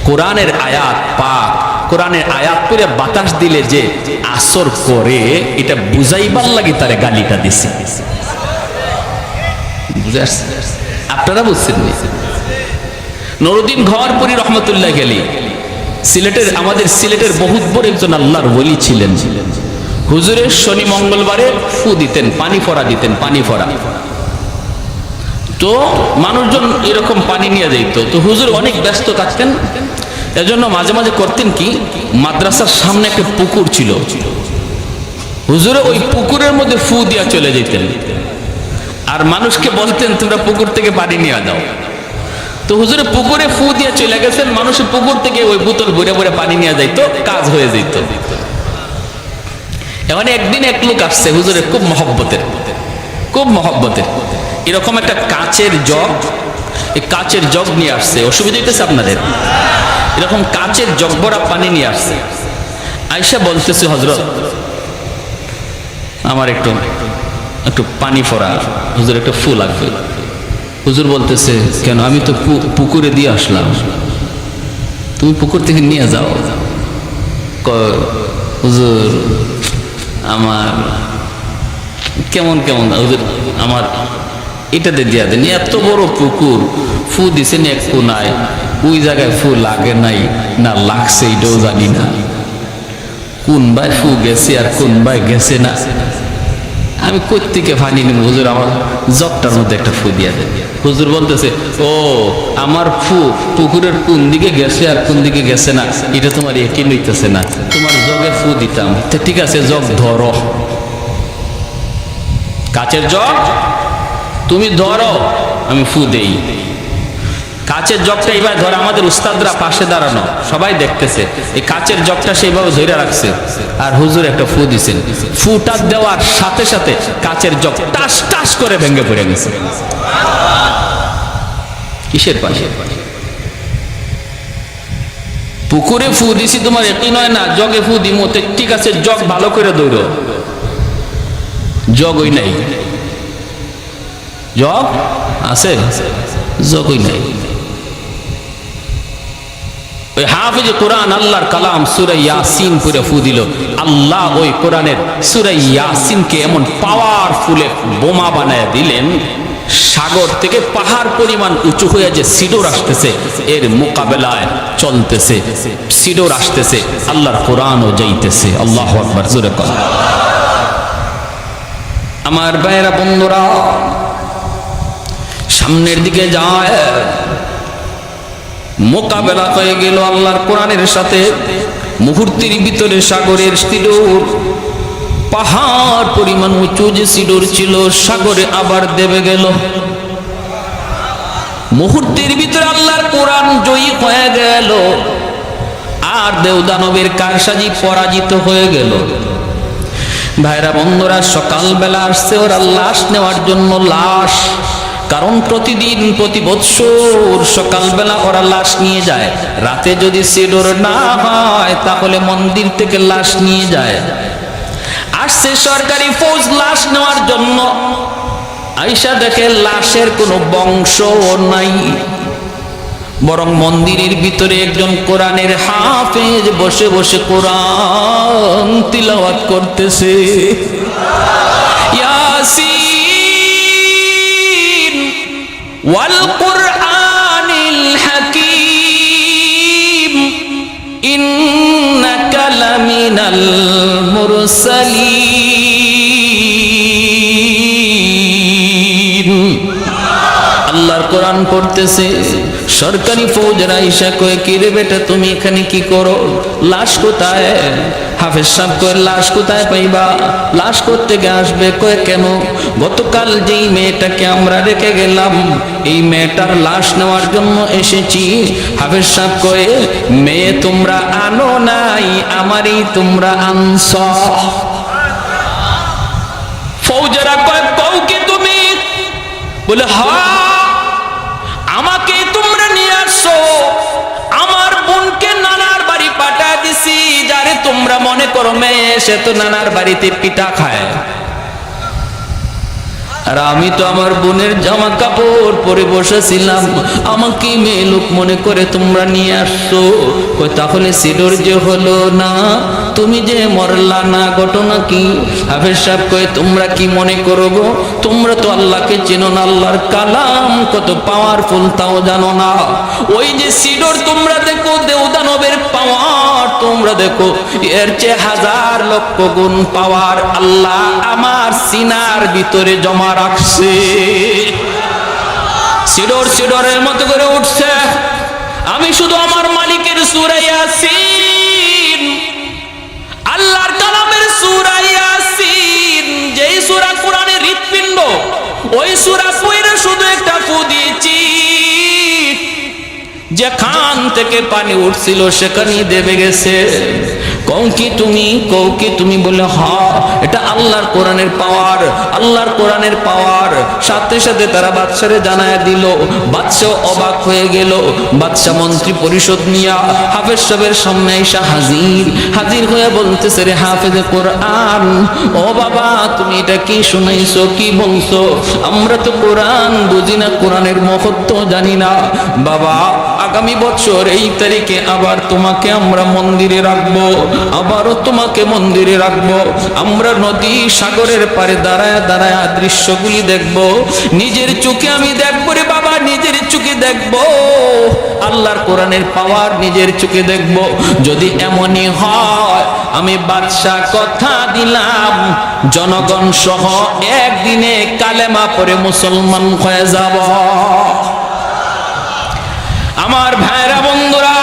কোরআনের আয়াত পাক, কোরআনের আয়াত করে বাতাস দিলে যে আসর করে, এটা বুঝাইবার লাগে তারে গালিটা দিছে। বুঝে আসছে? আপনারা বুঝছেন? নুরউদ্দিন ঘরপুরি রহমতুল্লাহ আলাইহি সিলেটের, আমাদের সিলেটের বহুত বড় একজন আল্লাহর ওলি ছিলেন। হুজুরের শনি মঙ্গলবারে ফু দিতেন, পানি ফোড়া দিতেন, পানি ফোড়া। তো মানুষজন এরকম পানি নিয়ে যাইতো। তো হুজুর অনেক ব্যস্ত থাকতেন, এজন্য মাঝে মাঝে করতেন কি, মাদ্রাসার সামনে একটা পুকুর ছিল, হুজুরে ওই পুকুরের মধ্যে ফু দিয়া চলে যেতেন, আর মানুষকে বলতেন তোমরা পুকুর থেকে পানি নিয়ে দাও। তো হুজুরে পুকুরে ফু দিয়ে চলে গেছেন, মানুষের পুকুর থেকে ওই বোতল ভরে ভরে পানি নিয়ে যাইতো, কাজ হয়ে যেত। এমন একদিন এক লোক আসছে হুজুরের খুব মহব্বতের, খুব মহব্বতের, এরকম একটা কাচের জগ, এই কাচের জগ নিয়ে আসছে। অসুবিধা হইতেছে আপনাদের? এরকম কাচের জগ ভরা পানি নিয়ে আসছে। আয়েশা বলতেছে হযরত আমার একটু একটু পানি ফোড়া, হুজুর একটু ফু লাগবে। হুজুর বলতেছে, কেন? আমি তো পুকুরে দিয়ে আসলাম, তুমি পুকুর থেকে নিয়ে যাও। হুজুর আমার কেমন কেমন, হুজুর আমার এটাতে দিয়া দেন। এত বড় পুকুর, ফু দিছেন এক কোনায়, ওই জায়গায় ফু লাগে নাই না লাগছে এটাও জানি না, কোন ভাই ফু গেছে আর কোন ভাই গেছে না। আমি কোত্থেকে পানি নিব হুজুর, আমার জগটার মধ্যে একটা ফু দিয়া দেন। হুজুর বলতেছে, ও আমার ফু পুকুরের কোন দিকে গেছে আর কোন দিকে গেছে না এটা তোমার একই লইতেছে না, তোমার জগে ফু দিতাম। ঠিক আছে, জগ ধরো, কাচের জগ তুমি ধরো, আমি ফু দেই। কাচের জগটা এবার ধরে, আমাদের উস্তাদরা পাশে দাঁড়ানো, সবাই দেখতেছে, এই কাচের জগটা সেইভাবে ধরে রাখছে, আর হুজুর একটা ফু দিছেন। ফুটা দেওয়ার সাথে সাথে কাচের জগ টাস টাস করে ভেঙে পড়ে গেছে। কিসের পাশে? পুকুরে ফু দিছি তোমার একই নয় না, জগে ফু দিমো। ঠিক আছে, জগ ভালো করে দৌড়ো, জগ ওই নাই, জগ আছে, জগ ওই নাই। ওই হাফিজ কোরআন আল্লাহর কালাম সূরা ইয়াসিন পড়ে ফু দিল, আল্লাহ ওই কোরআনের সূরা ইয়াসিনকে এমন পাওয়ারফুল বোমা বানায় দিলেন, সাগর থেকে পাহাড় পরিমাণ উঁচু হয়ে যে সিডোর আসতেছে, এর মোকাবেলায় চলতেছে, সিডোর আসতেছে, আল্লাহর কোরআনও যাইতেছে। আল্লাহু আকবার, জোরে কথা। আমার ভাইয়েরা বন্ধুরা, সামনের দিকে যায়, মোকাবেলা হয়ে গেল আল্লাহর কোরআনের সাথে। মুহূর্তের ভিতরে সাগরের সিডোর, পাহাড় পরিমাণ উঁচু যে সিডোর ছিল, সাগরে আবার দেবে গেল। মুহূর্তের ভিতরে আল্লাহর কোরআন জয়ী হয়ে গেল, আর দেওদানবের কারসাজি পরাজিত হয়ে গেল। ভাইরা বন্ধুরা, সকালবেলা আসছে ওরা লাশ নেওয়ার জন্য, লাশ। কারণ প্রতিদিন প্রতি বৎসর সকালবেলা ওরা লাশ নিয়ে যায়, রাতে যদি সিডোর না হয় তাহলে মন্দির থেকে লাশ নিয়ে যায়। আসছে সরকারি ফৌজ লাশ নেওয়ার জন্য, আইসা দেখে লাশের কোনো বংশ নাই, বরং মন্দিরের ভিতরে একজন কোরআনের হাফেজ বসে বসে কোরআন তিলাওয়াত করতেছে। ইয়াসিন ওয়াল কুরআনিল হাকীম ইন্নাকা লামিনাল মুরসালিন। আল্লাহর কোরআন পড়তেছে, সরকারি ফৌজরা ইসা কয়ে, কি রে বেটা তুমি এখানে কি করো? লাশ কোথায়? হাফেজ সাহেব কয়ে, লাশ কোথায় পাইবা? লাশ কোত্থেকে আসবে? কয়ে, কেন? গতকাল যেই মেয়েটাকে আমরা রেখে গেলাম, এই মেয়েটার লাশ নেওয়ার জন্য এসেছি। হাফেজ সাহেব কয়ে, মেয়ে তোমরা আনো নাই, আমারই তোমরা আনছ। ফৌজরা কয়ে, কও কি তুমি? বলে, হ্যাঁ, আমাকে তোমরা নিয়ে আসছো, আমার বোনকে নানার বাড়ি পাঠায় দিছি। যারে তোমরা মনে করো মেয়ে, সে তো নানার বাড়িতে পিঠা খায়, আর আমি তো আমার বোনের জামা কাপড় পরে বসেছিলাম, আমাকে মেয়ে লোক মনে করে তোমরা নিয়ে আসছো। তাহলে সিডোর যে হলো না, তুমি যে মরলা না, ঘটনা কি? হাফেজ সাহেব কয়ে, তোমরা কি মনে করো গো? তোমরা তো আল্লাহকে চেনো না, আল্লাহর কালাম কত পাওয়ারফুল তাও জানো না। ওই যে সিডোর তোমরা দেখো, দেওদানবের পাওয়ার তোমরা দেখো, এর চেয়ে হাজার লক্ষ গুণ পাওয়ার আল্লাহ আমার সিনার ভিতরে জমা রাখছে। সিডোর সিডোরের মতো করে উঠছে। আমি শুধু আমার মালিকের সূরা ইয়াসিন, আল্লাহর কালামের সূরা ইয়াসিন, যেই সূরা কোরআনের হৃৎপিণ্ড, ওই সূরা পড়ে শুধু একটা ফু দিয়েছি, যেখান থেকে পানি উঠছিল সেখানেই দেবে গেছে। কও কি তুমি বলে হ্যাঁ, এটা আল্লাহর কোরআনের পাওয়ার, আল্লাহর কোরআনের পাওয়ার। সাথে সাথে তারা বাদশারে জানায় দিল। বাদশাহ অবাক হয়ে গেল। বাদশাহ মন্ত্রী পরিষদ নিয়া হাফেজ সাহেবের সামনে এসে হাজির হয়ে বলতেছে, রে হাফেজে কোরআন, ও বাবা তুমি এটা কি শুনাইছো, কি বলছো? আমরা তো কোরআন বুঝি না, কোরআনের মহত্ব জানি না। বাবা আগামী বছর এই তারিখে আবার তোমাকে আমরা মন্দিরে রাখবো, আবারও তোমাকে মন্দিরে রাখবো। আমরা নদী সাগরের পারে দাঁড়ায় দাঁড়ায় দৃশ্যগুলি দেখবো, নিজের চোখে আমি দেখবো রে বাবা, নিজের চোখে দেখবো আল্লাহর কোরআনের পাওয়ার, নিজের চোখে দেখবো। যদি এমনই হয় আমি বাদশা কথা দিলাম, জনগণ সহ একদিনে কালেমা পড়ে মুসলমান হয়ে যাব। আমার ভাইরা বন্ধুরা,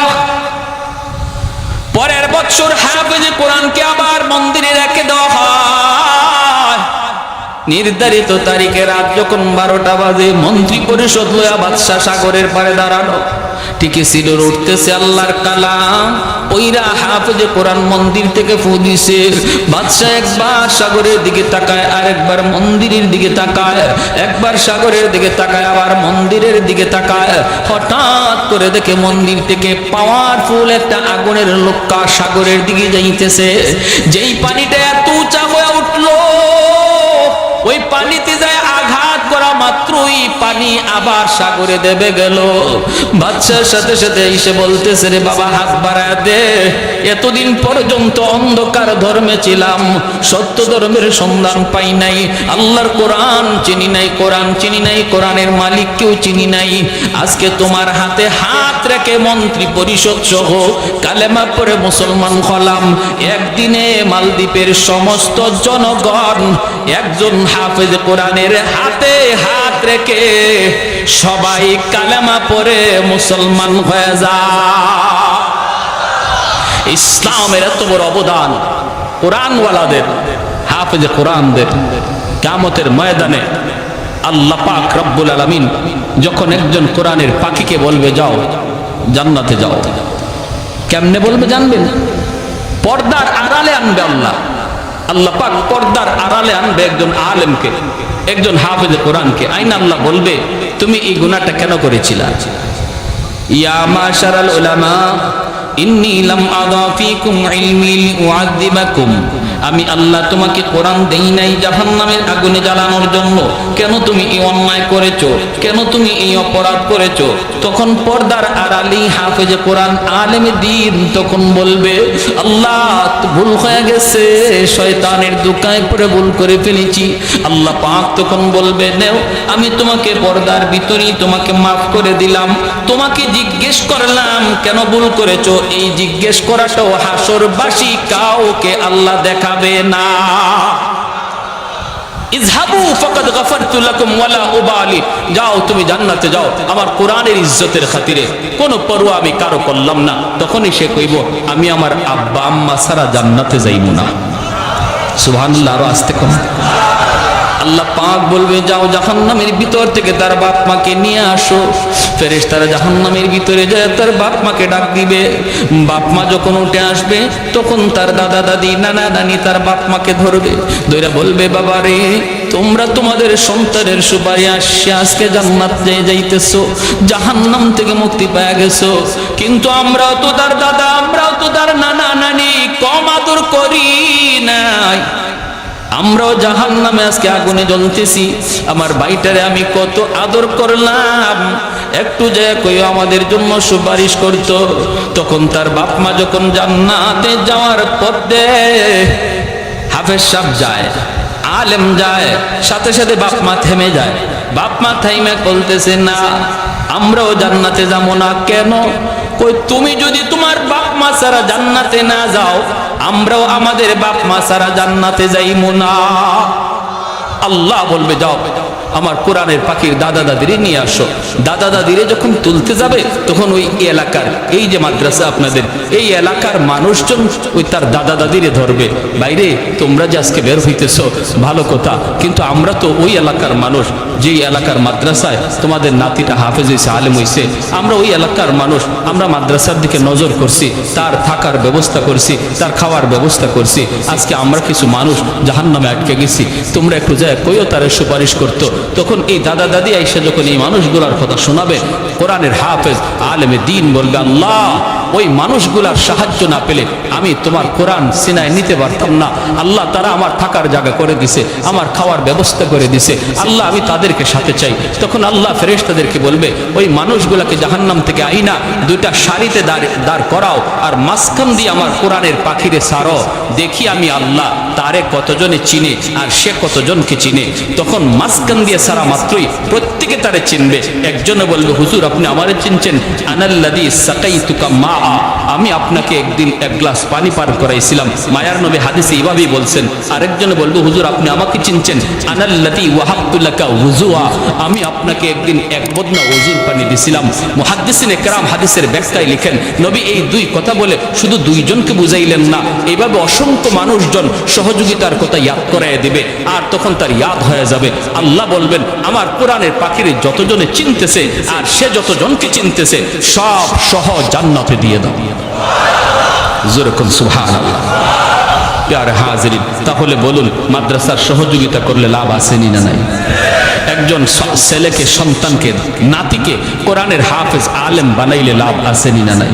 পরের বছর হাফেজে কোরআনকে আবার মন্দিরে রেখে দেওয়া হয়। নির্ধারিত তারিখে রাত যখন 12টা বাজে, মন্ত্রী পরিষদ লয়া বাদশা সাগরের পারে দাঁড়ানো। ঠিকই সিডর উঠতেছে আল্লাহর কালাম, ওইরা হাফেজে কোরআন মন্দির থেকে ফু দিছে। বাদশা একবার সাগরের দিকে তাকায়, আর একবার মন্দিরের দিকে তাকায়, একবার সাগরের দিকে তাকায়, আবার মন্দিরের দিকে তাকায়। হঠাৎ করে দেখে মন্দির থেকে পাওয়ারফুল একটা আগুনের লোক্কা সাগরের দিকে যাইতেছে। যেই পানিটা এত উঁচা হয়ে উঠলো, ওই পানিতে যায় আঘাত করা মাত্রই পানি আবার সাগরে দেবে গেল। বাদশার সাথে সাথে এসে বলতেছে, রে বাবা হাত বাড়ায় দে, এতদিন পর্যন্ত অন্ধকার ধর্মে ছিলাম, সত্য ধর্মের সন্ধান পাই নাই, আল্লাহর কোরআন চিনি নাই, কোরআন চিনি নাই, কোরআনের মালিককেও চিনি নাই। আজকে তোমার হাতে হাত রেখে মন্ত্রী পরিষদ সহ কালেমা পড়ে মুসলমান হলাম। একদিনে মালদ্বীপের সমস্ত জনগণ একজন হাফেজ কোরআনের হাতে হাত রেখে সবাই কালেমা পড়ে মুসলমান হয়ে যায়। ইসলামের এত বড় অবদান কোরআনওয়ালাদের, হাফেজ কোরআনদের। কিয়ামতের ময়দানে আল্লাহ পাক রব্বুল আলামিন যখন একজন কোরআনের পাখিকে বলবে যাও জান্নাতে যাও, কেমনে বলবে জানবেন? পর্দার আড়ালে আনবে আল্লাহ। আল্লাহ পাক পর্দার আড়ালে আনবে একজন আলেমকে, একজন হাফেজ কোরআনকে। আইন আল্লাহ বলবে, তুমি এই গুনাহটা কেন করেছিলা? ইয়া মাশারাল উলামা ইন্নী লাম আযা ফীকুম ইলমি লিউআযিবাকুম, আমি আল্লাহ তোমাকে কোরআন দেই নাই জাহান্নামের আগুনে জ্বালানোর জন্য। কেন তুমি এই অন্যায় করেছো? কেন তুমি এই অপরাধ করেছো? তখন পর্দার আড়ালেই হাফেজে কোরআন আলেমে দ্বীন তখন বলবে, আল্লাহ ভুল হয়ে গেছে, শয়তানের দোকায় পড়ে ভুল করে ফেলেছি। আল্লাহ পাক তখন বলবে, নেও আমি তোমাকে পর্দার ভিতরেই তোমাকে মাফ করে দিলাম। তোমাকে জিজ্ঞেস করলাম কেন ভুল করেছো, এই জিজ্ঞেস করাটাও হাসরবাসী কাউকে আল্লাহ দেখাবে না। ইযহাবু ফাকাদ গাফারতু লাকুম ওয়ালা উবালি, যাও তুমি জান্নাতে যাও, আমার কোরআনের ইজ্জতের খাতিরে কোনো পরোয়া আমি কারো করলাম না। তখনই সে কইব, আমি আমার আব্বা আম্মা ছাড়া জান্নাতে যাইব না। সুবহানাল্লাহ, আরো আস্তে কম। আল্লাহ পাক বলবে, যাও জাহান্নামের ভিতর থেকে তার বাপ মাকে নিয়ে আসো। ফেরেশতারা জাহান্নামের ভিতরে যায় তার বাপ মাকে ডাক দিবে। বাপ মা যখন উঠে আসবে তখন তার দাদা দাদি নানা নানি তার বাপ মাকে ধরবে, ধরে বলবে, বাবা রে তোমরা তোমাদের সন্তানের সুপারি আসছে, আজকে জান্নাত যাইতেছো, জাহান্নাম থেকে মুক্তি পেয়ে গেছো। কিন্তু আমরাও তো তার দাদা, আমরাও তো তার নানা নানি কম আদর করি নাই, আমরাও জাহান্নামে আজকে আগুনে জ্বলতেছি। আমার ভাইটারে আমি কত আদর করলাম, একটু যায় কইও আমাদের জন্য সুপারিশ করতো। তখন তার বাপ মা যখন জান্নাতে যাওয়ার পথে হাফেজ সাহেব যায়, আলেম যায়, সাথে সাথে বাপ মা থেমে যায়। বাপ মা থাইমে বলতেছে, না আমরাও জান্নাতে যাবো না। কেন? কই তুমি যদি তোমার বাপ মা ছাড়া জান্নাতে না যাও, আমরাও আমাদের বাপ মা ছাড়া জান্নাতে যাইব না। আল্লাহ বলবে, যাও আমার কোরআনের পাখির দাদা দাদিরে নিয়ে আসো। দাদা দাদিরে যখন তুলতে যাবে তখন ওই এলাকার, এই যে মাদ্রাসা আপনাদের, এই এলাকার মানুষজন ওই তার দাদা দাদিরে ধরবে, বাইরে তোমরা যে আজকে বের হইতেছ ভালো কথা, কিন্তু আমরা তো ওই এলাকার মানুষ, যেই এলাকার মাদ্রাসায় তোমাদের নাতিটা হাফেজ হয়েছে, আলেম হয়েছে, আমরা ওই এলাকার মানুষ, আমরা মাদ্রাসার দিকে নজর করছি, তার থাকার ব্যবস্থা করছি, তার খাওয়ার ব্যবস্থা করছি। আজকে আমরা কিছু মানুষ জাহান্নামে আটকে গেছি, তোমরা একটু যায় কইও তারে সুপারিশ করতো। তখন এই দাদা দাদি আইসা যখন এই মানুষগুলার কথা শোনাবে, কোরআনের হাফেজ আলেমে দ্বীন বলবে, আল্লাহ ওই মানুষগুলার সাহায্য না পেলে আমি তোমার কোরআন সিনায় নিতে পারতাম না। আল্লাহ তারা আমার থাকার জায়গা করে দিছে, আমার খাওয়ার ব্যবস্থা করে দিছে, আল্লাহ আমি তাদেরকে সাথে চাই। তখন আল্লাহ ফেরেশতাদেরকে বলবে, ওই মানুষগুলাকে জাহান্নাম থেকে আইনা দুইটা সারিতে দাঁড় করাও, আর মাঝখান দিয়ে আমার কোরআনের পাখিরে সারো, দেখি আমি আল্লাহ তারে কতজনে চিনে আর সে কতজনকে চিনে। তখন মাঝখান দিয়ে সারা মাত্রই প্রত্যেকে তারে চিনবে। একজনে বলবে, হুজুর আপনি আমারে চিনছেন? আনাল্লাযী সাকাইতুকা মা, আমি আপনাকে একদিন এক গ্লাস পানি পান করাইছিলাম। মায়ার নবী হাদিসে এইভাবেই বলছেন। আরেকজনে বলবে, হুজুর আপনি আমাকে চিনছেন? আনাল্লাযী ওয়াহাবতু লাকা ওযুআ, আমি আপনাকে একদিন এক বদনা ওযুর পানি দিছিলাম। মুহাদ্দিসিনে কেরাম হাদিসের ব্যাখ্যায় লিখেন, নবী এই দুই কথা বলে শুধু দুইজনকে বুঝাইলেন না, এইভাবে অসংখ্য মানুষজন সহযোগিতার কথা ইয়াদ করাইয়া দিবে, আর তখন তার ইয়াদ হয়ে যাবে। আল্লাহ বলবেন, আমার কোরআনের পাখিরে যতজনে চিনতেছে আর সে যতজনকে চিনতেছে সব সহ জান্নাতে দিয়ে দাও। যেরকম সুবহানাল্লাহ। প্যারে হাজিরিন, তাহলে বলুন মাদ্রাসার সহযোগিতা করলে লাভ আসেনি না নাই? একজন ছেলেকে, সন্তানকে, নাতিকে কোরআনের হাফেজ আলেম বানাইলে লাভ আসেনি না নাই?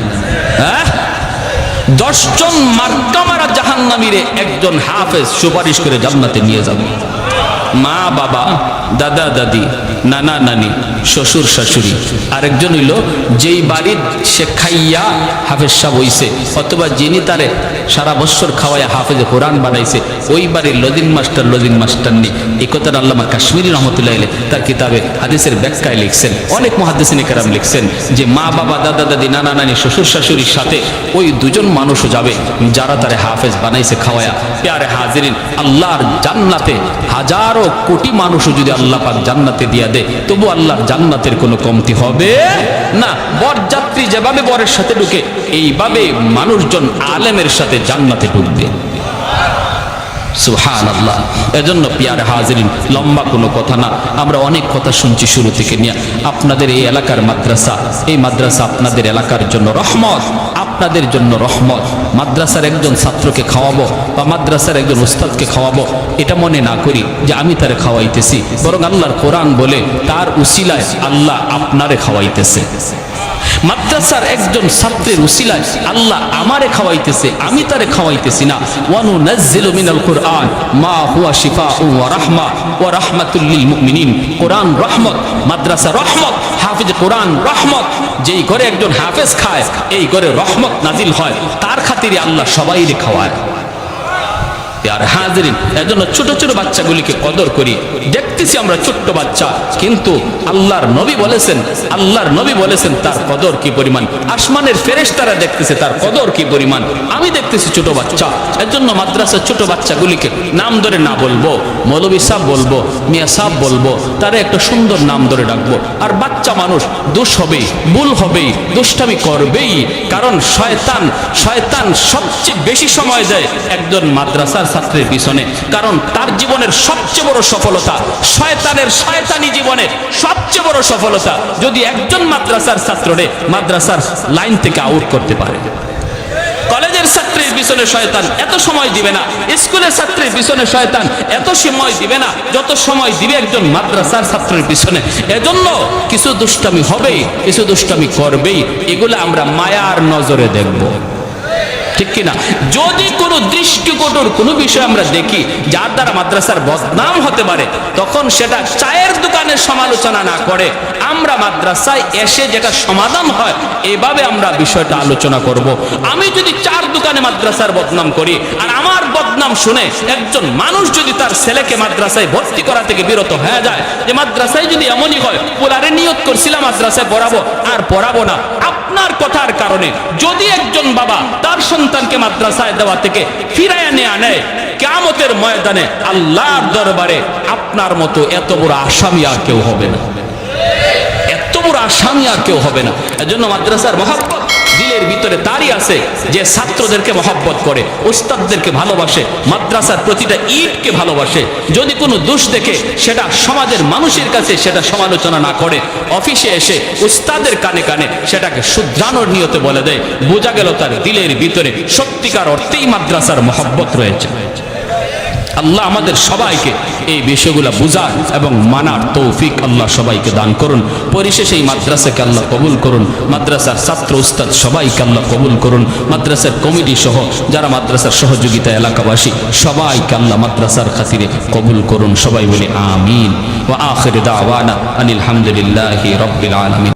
হ্যাঁ, 10 জন মার্কা মারা জাহান্নামীরে একজন হাফেজ সুপারিশ করে জান্নাতে নিয়ে যাবে। মা বাবা, দাদা দাদি, নানা নানি, শ্বশুর শাশুড়ি, আরেকজন হইল যেই বাড়ির সে খাইয়া হাফেজ সাহেব হইছে, অথবা যিনি তারে সারা বছর খাওয়াইয়া হাফেজে কোরআন বানাইছে, ওই বাড়ির লজিং মাস্টার নেই। এই কথাটা আল্লামা কাশ্মীরি রহমতুল্লাহ আলাইহি তার কিতাবে হাদিসের ব্যাখ্যায় লিখছেন। অনেক মুহাদ্দিসিনে কেরাম লিখছেন যে মা বাবা, দাদা দাদি, নানা নানি, শ্বশুর শাশুড়ির সাথে ওই দুজন মানুষও যাবে যারা তারে হাফেজ বানাইছে খাওয়ায়া। প্যারে হাজিরিন, আল্লাহর জান্নাতে হাজারো কোটি মানুষও যদি আল্লাহ পাক জান্নাতে দিয়া দেয়, তবু আল্লাহর জান্নাতের কোনো কমতি হবে না। বরযাত্রী যেভাবে বরের সাথে ঢুকে, এইভাবে মানুষজন আলেমের সাথে জান্নাতে ঢুকবে। সুবহানাল্লাহ। এজন্য প্রিয় হাজিরিন, লম্বা কোনো কথা না, আমরা অনেক কথা শুনছি শুরু থেকে নিয়ে। আপনাদের এই এলাকার মাদ্রাসা, এই মাদ্রাসা আপনাদের এলাকার জন্য রহমত, আপনাদের জন্য রহমত। মাদ্রাসার একজন ছাত্রকে খাওয়াবো বা মাদ্রাসার একজন উস্তাদকে খাওয়াবো, এটা মনে না করি যে আমি তারে খাওয়াইতেছি, বরং আল্লাহর কোরআন বলে তার উসিলায় আল্লাহ আপনারে খাওয়াইতেছে। মাদ্রাসার একজন ছাত্রের উসিলায় আল্লাহ আমারে খাওয়াইতেছে, আমি তারে খাওয়াইতেছি না। ওয়ানুনাজ্জিলু মিনাল কুরআন মা হুয়া শিফাউন ওয়া রাহমা ওয়া রাহমাতুল লিল মুমিনিন। কোরআন রহমত, মাদ্রাসা রহমত, হাফেজ কোরআন রহমত। যেই ঘরে একজন হাফেজ খায়, এই ঘরে রহমত নাজিল হয়। তার খাতিরে আল্লাহ সবাইকে খাওয়ায়। আর হাজিরিন, এজন্য ছোট ছোট বাচ্চাগুলিকে কদর করি। দেখতেছি আমরা ছোট্ট বাচ্চা, কিন্তু আল্লাহর নবী বলেছেন তার কদর কি পরিমাণ। আসমানের ফেরেশতারা দেখতেছে তার কদর কি পরিমাণ। আমি দেখতেছি ছোট বাচ্চা, এজন্য মাদ্রাসার ছোট বাচ্চাগুলিকে নাম ধরে না বলবো, মৌলভী সাহেব বলবো, মিয়া সাহেব বলবো, তারা একটা সুন্দর নাম ধরে ডাকবো। আর বাচ্চা মানুষ দোষ হবেই, ভুল হবেই, দুষ্টামি করবেই, কারণ শয়তান সবচেয়ে বেশি সময় দেয় একজন মাদ্রাসার ছাত্রের পিছনে, কারণ তার জীবনের সবচেয়ে বড় সফলতা, শয়তানের শয়তানি জীবনে সবচেয়ে বড় সফলতা যদি একজন মাদ্রাসার ছাত্ররে মাদ্রাসার লাইন থেকে আউট করতে পারে। কলেজের ছাত্রের পিছনে শয়তান এত সময় দিবে না, স্কুলের ছাত্রের পিছনে শয়তান এত সময় দিবে না যত সময় দিবে একজন মাদ্রাসার ছাত্রের পিছনে। এজন্য কিছু দুষ্টামি হবেই, কিছু দুষ্টামি করবেই, এগুলো আমরা মায়ার নজরে দেখব, ঠিক কিনা? যদি কোনো দৃষ্টিকটুর কোনো বিষয় আমরা দেখি যার দ্বারা মাদ্রাসার বদনাম হতে পারে, তখন সেটা চায়ের দোকানের সমালোচনা না করে আমরা মাদ্রাসায় এসে যেটা সমাধান হয় এভাবে আমরা বিষয়টা আলোচনা করব। আমি যদি চার দোকানে মাদ্রাসার বদনাম করি আর আমার বদনাম শুনে একজন মানুষ যদি তার ছেলেকে মাদ্রাসায় ভর্তি করা থেকে বিরত হয়ে যায়, যে মাদ্রাসায় যদি এমনই হয়, পোলারে নিয়ত করছিলাম মাদ্রাসায় পড়াবো আর পড়াবো না, আপনার কথার কারণে যদি একজন বাবা তার সন্তানকে মাদ্রাসায় দেওয়া থেকে ফিরাইয়া নিয়ে আনে, কিয়ামতের ময়দানে আল্লাহর দরবারে আপনার মতো এত বড় আসামি আর কেউ হবে না, এত বড় আসামি আর কেউ হবে না। এজন্য মাদ্রাসার মহব্বত দিলের ভিতরে তারই আছে যে ছাত্রদেরকে মহব্বত করে, উস্তাদদেরকে ভালোবাসে, মাদ্রাসার প্রতিটা ইটকে ভালোবাসে। যদি কোনো দোষ দেখে সেটা সমাজের মানুষের কাছে সেটা সমালোচনা না করে, অফিসে এসে উস্তাদের কানে কানে সেটাকে শুধরানোর নিয়তে বলে দেয়, বোঝা গেল তার দিলের ভিতরে সত্যিকার অর্থেই মাদ্রাসার মহব্বত রয়েছে। আল্লাহ আমাদের সবাইকে এই বিষয়গুলো বুঝার এবং মানার তৌফিক আল্লাহ সবাইকে দান করুন। পরিশেষে এই মাদ্রাসাকে আল্লাহ কবুল করুন, মাদ্রাসার ছাত্র উস্তাদ সবাইকে আল্লাহ কবুল করুন, মাদ্রাসার কমিটি সহ যারা মাদ্রাসার সহযোগিতা এলাকাবাসী সবাইকে আল্লাহ মাদ্রাসার খাতিরে কবুল করুন। সবাই বলি আমিন। ওয়া আখির দাওয়ানা আনিল হামদুলিল্লাহি রাব্বিল আলামিন।